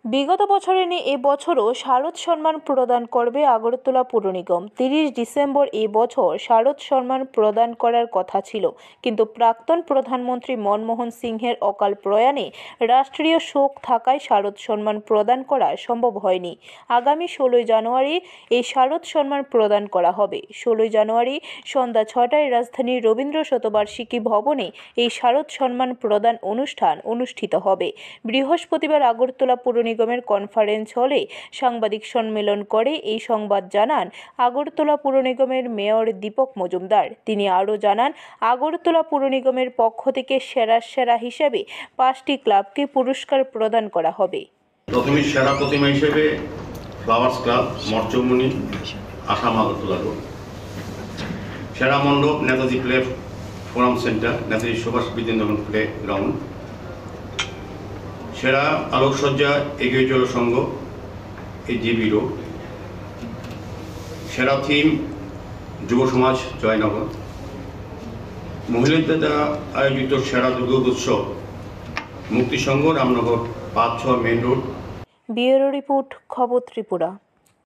বিগত বছরে নিয়ে এবছরও শারদ সম্মান প্রদান করবে আগরতলা পুর নিগম। 30 ডিসেম্বর এবছর শারদ সম্মান প্রদান করার কথা ছিল, কিন্তু প্রাক্তন প্রধানমন্ত্রী মনমোহন সিংহের অকাল প্রয়াণে রাষ্ট্রীয় শোক থাকায় শারদ সম্মান প্রদান করা সম্ভব হয়নি। আগামী 16 জানুয়ারি এই শারদ সম্মান প্রদান করা হবে। 16 জানুয়ারি সন্ধ্যা 6টায় রাজধানীর রবীন্দ্র শতবার্ষিকী ভবনে এই শারদ সম্মান প্রদান অনুষ্ঠান অনুষ্ঠিত হবে। বৃহস্পতিবার আগরতলা পুর নিগমের কনফারেন্স হলে সাংবাদিক সম্মেলন করে এই সংবাদ জানান আগরতলা পুর নিগমের মেয়র দীপক মজুমদার। তিনি আরও জানান, আগরতলা পুর নিগমের পক্ষ থেকে সেরা হিসেবে 5টি ক্লাবকে পুরস্কার প্রদান করা হবে। প্রথমে সেরা প্রতিমা হিসেবে ফ্লাওয়ার্স ক্লাব, মর্চমণি, আসাম আগরতলা রোড। সেরা মণ্ডপ Netaji play forum centre, Netaji Subhash Vidyanagar playground. সেরা আলোকসজ্জা এগিয়ে চলো সংঘ, জিবি রোড। সেরা থিম যুব সমাজ, জয়নগর। মহিলাদের দ্বারা আয়োজিত সেরা Durgotsav Muktisangha, Ramnagar 5-6 main road. Bureau report, খবর ত্রিপুরা।